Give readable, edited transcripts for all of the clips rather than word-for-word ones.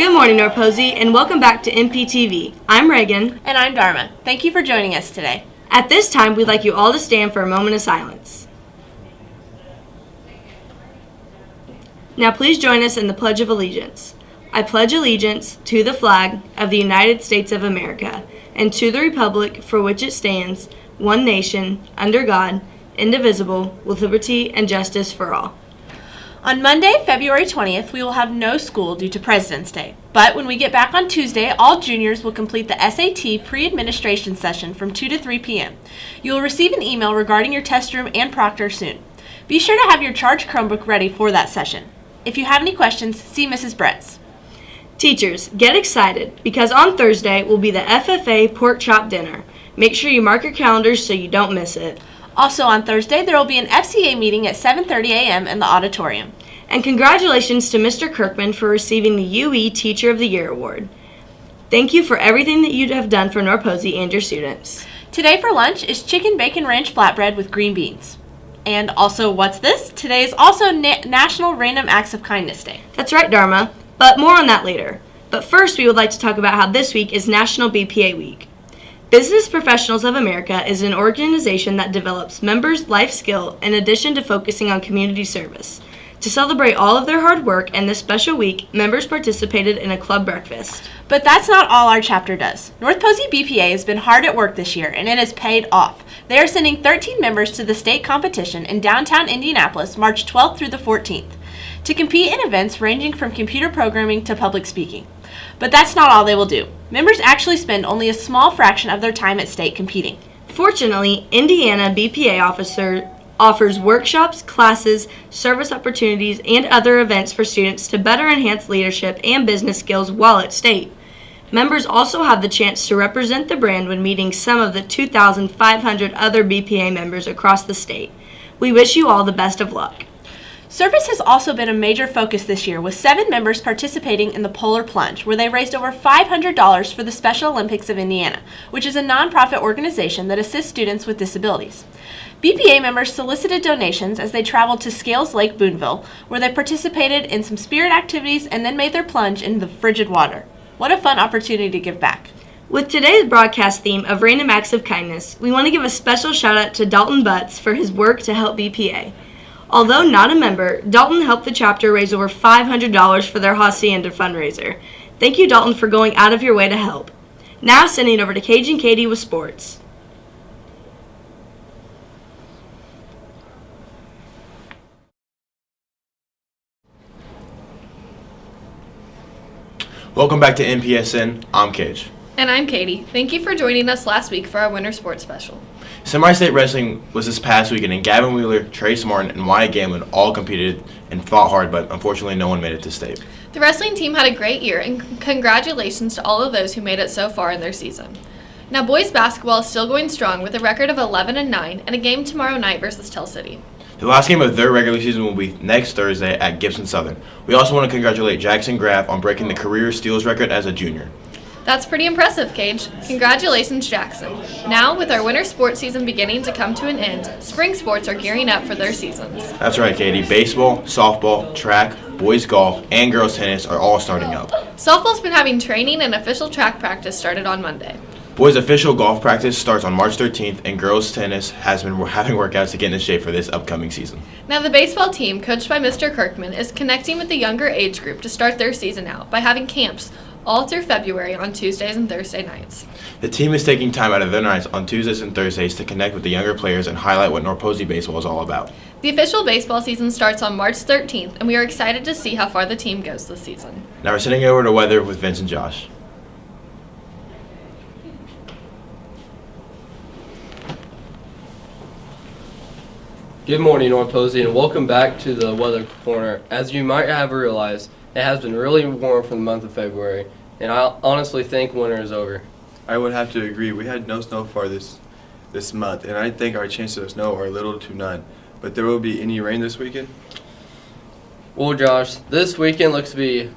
Good morning, North Posey, and welcome back to NPTV. I'm Reagan. And I'm Dharma. Thank you for joining us today. At this time, we'd like you all to stand for a moment of silence. Now please join us in the Pledge of Allegiance. I pledge allegiance to the flag of the United States of America and to the republic for which it stands, one nation, under God, indivisible, with liberty and justice for all. On Monday, February 20th, we will have no school due to President's Day. But when we get back on Tuesday, all juniors will complete the SAT pre-administration session from 2 to 3 p.m. You will receive an email regarding your test room and proctor soon. Be sure to have your charged Chromebook ready for that session. If you have any questions, see Mrs. Bretz. Teachers, get excited because on Thursday will be the FFA pork chop dinner. Make sure you mark your calendars so you don't miss it. Also on Thursday, there will be an FCA meeting at 7:30 a.m. in the auditorium. And congratulations to Mr. Kirkman for receiving the UE Teacher of the Year Award. Thank you for everything that you have done for North Posey and your students. Today for lunch is chicken bacon ranch flatbread with green beans. And also, what's this? Today is also National Random Acts of Kindness Day. That's right, Dharma, but more on that later. But first, we would like to talk about how this week is National BPA Week. Business Professionals of America is an organization that develops members' life skill in addition to focusing on community service. To celebrate all of their hard work and this special week, members participated in a club breakfast. But that's not all our chapter does. North Posey BPA has been hard at work this year, and it has paid off. They are sending 13 members to the state competition in downtown Indianapolis, March 12th through the 14th, to compete in events ranging from computer programming to public speaking. But that's not all they will do. Members actually spend only a small fraction of their time at state competing. Fortunately, Indiana BPA offers workshops, classes, service opportunities, and other events for students to better enhance leadership and business skills while at state. Members also have the chance to represent the brand when meeting some of the 2,500 other BPA members across the state. We wish you all the best of luck. Service has also been a major focus this year, with 7 members participating in the Polar Plunge, where they raised over $500 for the Special Olympics of Indiana, which is a nonprofit organization that assists students with disabilities. BPA members solicited donations as they traveled to Scales Lake, Boonville, where they participated in some spirit activities and then made their plunge in the frigid water. What a fun opportunity to give back. With today's broadcast theme of Random Acts of Kindness, we want to give a special shout out to Dalton Butts for his work to help BPA. Although not a member, Dalton helped the chapter raise over $500 for their Hacienda fundraiser. Thank you, Dalton, for going out of your way to help. Now sending it over to Cage and Katie with sports. Welcome back to NPSN. I'm Cage. And I'm Katie. Thank you for joining us last week for our Winter Sports Special. Semi-state wrestling was this past weekend, and Gavin Wheeler, Trace Martin, and Wyatt Gamlin all competed and fought hard, but unfortunately no one made it to state. The wrestling team had a great year, and congratulations to all of those who made it so far in their season. Now, boys basketball is still going strong with a record of 11-9 and a game tomorrow night versus Tell City. The last game of their regular season will be next Thursday at Gibson Southern. We also want to congratulate Jackson Graff on breaking the career steals record as a junior. That's pretty impressive, Cage. Congratulations, Jackson. Now, with our winter sports season beginning to come to an end, spring sports are gearing up for their seasons. That's right, Katie. Baseball, softball, track, boys golf, and girls tennis are all starting up. Softball's been having training and official track practice started on Monday. Boys' official golf practice starts on March 13th, and girls tennis has been having workouts to get into shape for this upcoming season. Now, the baseball team, coached by Mr. Kirkman, is connecting with the younger age group to start their season out by having camps all through February on Tuesdays and Thursday nights. The team is taking time out of their nights on Tuesdays and Thursdays to connect with the younger players and highlight what North Posey baseball is all about. The official baseball season starts on March 13th, and we are excited to see how far the team goes this season. Now we're sending over to weather with Vince and Josh. Good morning, North Posey, and welcome back to the Weather Corner. As you might have realized, it has been really warm for the month of February, and I honestly think winter is over. I would have to agree. We had no snow for this month, and I think our chances of snow are little to none. But there will be any rain this weekend? Well, Josh, this weekend looks to be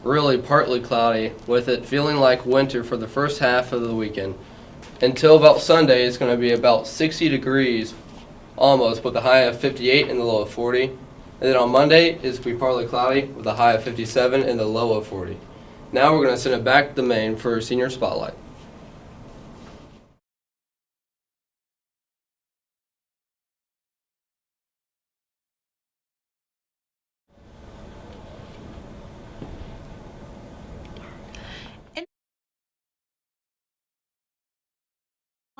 really partly cloudy, with it feeling like winter for the first half of the weekend. Until about Sunday, it's going to be about 60 degrees almost, with a high of 58 and the low of 40. And then on Monday, it's going to be partly cloudy with a high of 57 and the low of 40. Now we're going to send it back to the main for Senior Spotlight.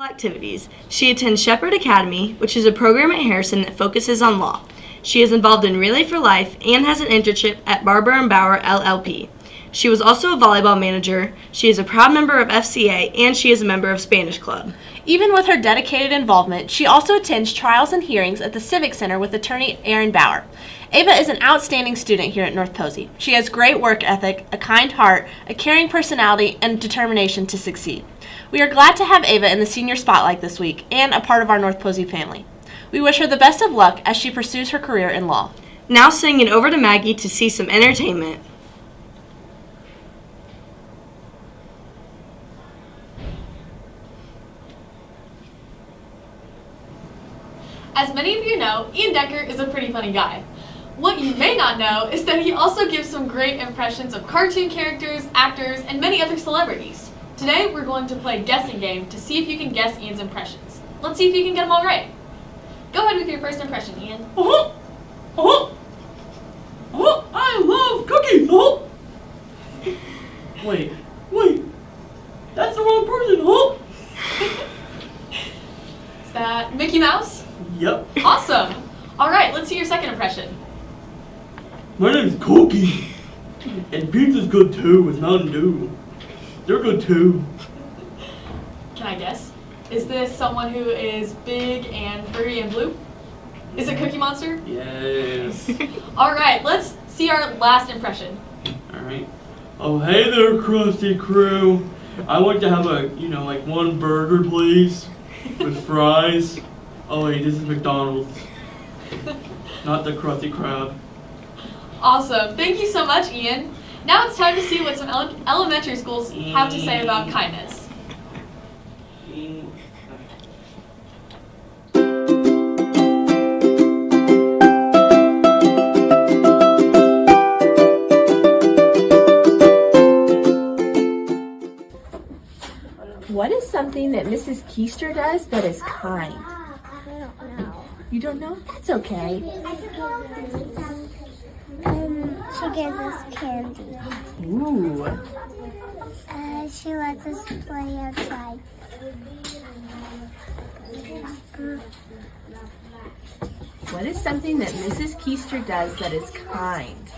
Activities. She attends Shepherd Academy, which is a program at Harrison that focuses on law. She is involved in Relay for Life and has an internship at Barber & Bauer LLP. She was also a volleyball manager. She is a proud member of FCA, and she is a member of Spanish Club. Even with her dedicated involvement, she also attends trials and hearings at the Civic Center with attorney Aaron Bauer. Ava is an outstanding student here at North Posey. She has great work ethic, a kind heart, a caring personality, and determination to succeed. We are glad to have Ava in the Senior Spotlight this week and a part of our North Posey family. We wish her the best of luck as she pursues her career in law. Now singing over to Maggie to see some entertainment. As many of you know, Ian Decker is a pretty funny guy. What you may not know is that he also gives some great impressions of cartoon characters, actors, and many other celebrities. Today, we're going to play a guessing game to see if you can guess Ian's impressions. Let's see if you can get them all right. Go ahead with your first impression, Ian. I love cookies. Wait, that's the wrong person. Is that Mickey Mouse? Yep. Awesome. All right, let's see your second impression. My name is Cookie, and pizza's good too with Mountain Dew. They're good too. Can I guess? Is this someone who is big and furry and blue? Is it Cookie Monster? Yes. All right, let's see our last impression. All right. Oh, hey there, Krusty Crew. I want to have one burger, please, with fries. Oh wait, this is McDonald's, not the Krusty Krab. Awesome. Thank you so much, Ian. Now it's time to see what some elementary schools have to say about kindness. What is something that Mrs. Keister does that is kind? I don't know. You don't know? That's okay. She gives us candy. Ooh. She lets us play outside. What is something that Mrs. Keister does that is kind?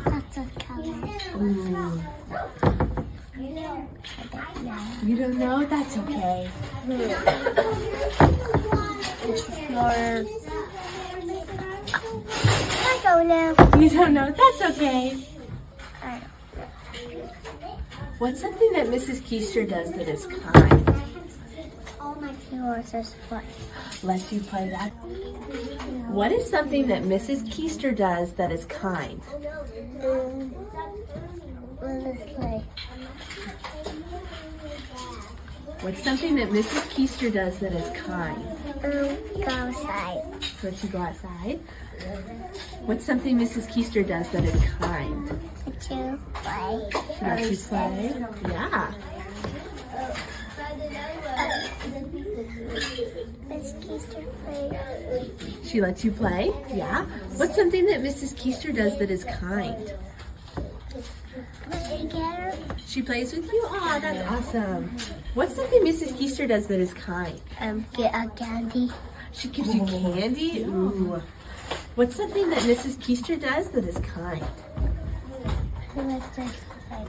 Lots of colors. Ooh. I don't know. You don't know? That's okay. More. I don't know. You don't know? That's okay. I What's something that Mrs. Keister does that is kind? all my viewers are play. Lets you play that. What is something that Mrs. Keister does that is kind? Let us play. What's something that Mrs. Keister does that is kind? Go outside. Lets you go outside. What's something Mrs. Keister does that is kind? Let you play. She lets you play. Yeah. Miss Keister play. She lets you play. Yeah. What's something that Mrs. Keister does that is kind? Play together. She plays with you? Oh, that's awesome. What's something Mrs. Keister does that is kind? Get a candy. She gives you candy? Ooh. What's something that Mrs. Keister does that is kind? Let's just play.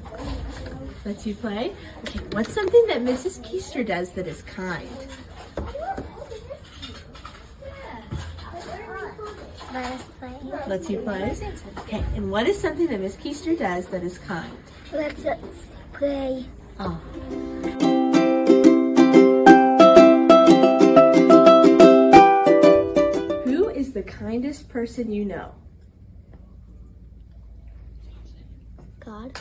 Lets you play? Okay, what's something that Mrs. Keister does that is kind? Let us play. Lets you play? Okay, and what is something that Miss Keister does that is kind? Let's play. Oh. Who is the kindest person you know? God.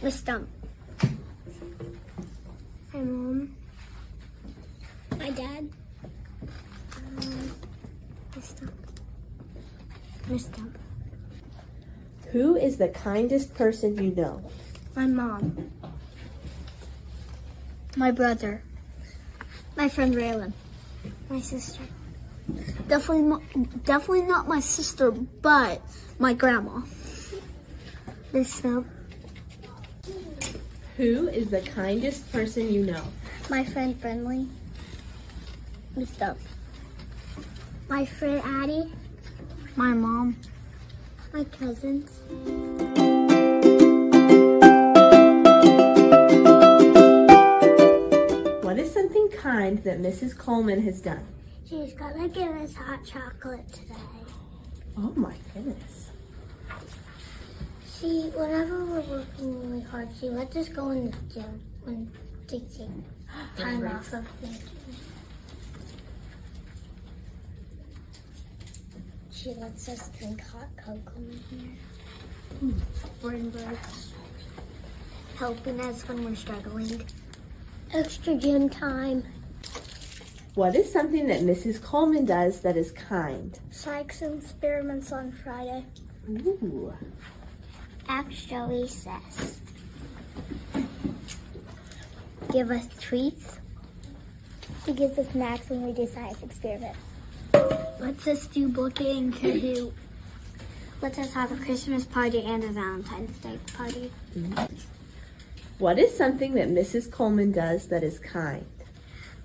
Miss Stump. My mom. My dad. Miss Stump. Miss Stump. Who is the kindest person you know? My mom. My brother. My friend Raylan. My sister. Definitely not my sister, but my grandma. Miss Snow. Who is the kindest person you know? My friend Friendly. Miss Dub. My friend Addie. My mom. My cousins. What is something kind that Mrs. Coleman has done? She's gonna give us hot chocolate today. Oh my goodness. Whenever we're working really hard, she lets us go in the gym when to take time off of thinking. She lets us drink hot cocoa in here. Spring breaks. Helping us when we're struggling. Extra gym time. What is something that Mrs. Coleman does that is kind? Science experiments on Friday. Ooh. Extra recess. Give us treats. She gives us snacks when we do science experiments. Lets us do booking and Kahoot. Lets us have a Christmas party and a Valentine's Day party. What is something that Mrs. Coleman does that is kind?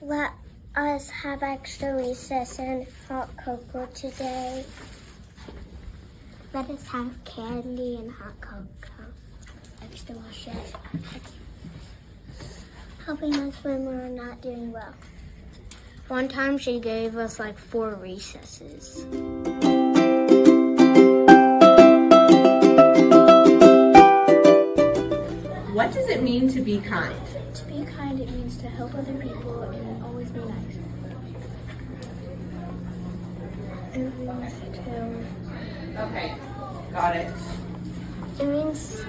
Let us have extra recess and hot cocoa today. Let us have candy and hot cocoa. Extra recess. Helping us when we're not doing well. One time she gave us like 4 recesses. What does it mean to be kind? To be kind, it means to help other people and always be nice. It means Okay, got it. It means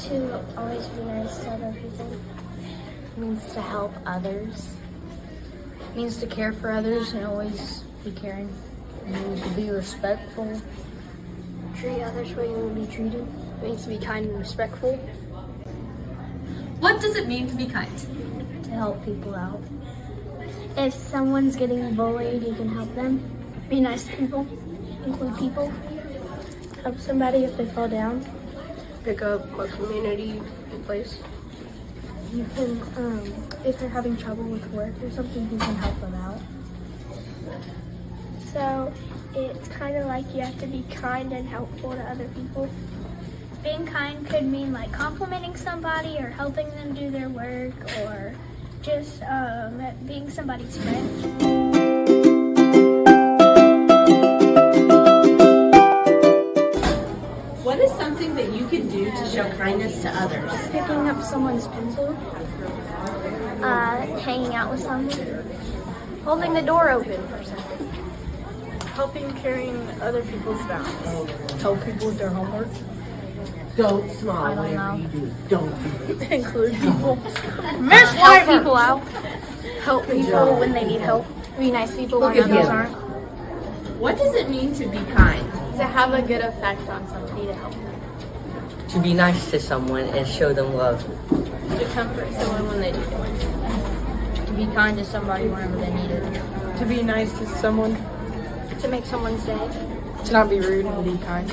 to always be nice to other people. It means to help others. It means to care for others and always be caring. It means to be respectful. Treat others where you will be treated. It means to be kind and respectful. What does it mean to be kind? To help people out. If someone's getting bullied, you can help them. Be nice to people. Include people. Help somebody if they fall down. Pick up a community place. You can, if they're having trouble with work or something, you can help them out. So it's kind of like you have to be kind and helpful to other people. Being kind could mean like complimenting somebody or helping them do their work or just being somebody's friend. What is something that you can do to show kindness to others? Picking up someone's pencil. Hanging out with someone. Holding the door open for something. Helping carrying other people's bags. Help people with their homework. Don't smile, I don't whatever know. you do. Don't do it. Include people. Help people out. Help people when they need help. Be nice people when others aren't. What does it mean to be kind? To have a good effect on somebody to help them. To be nice to someone and show them love. To comfort someone when they need it. To be kind to somebody whenever they need it. To be nice to someone. To make someone's day. To not be rude and be kind.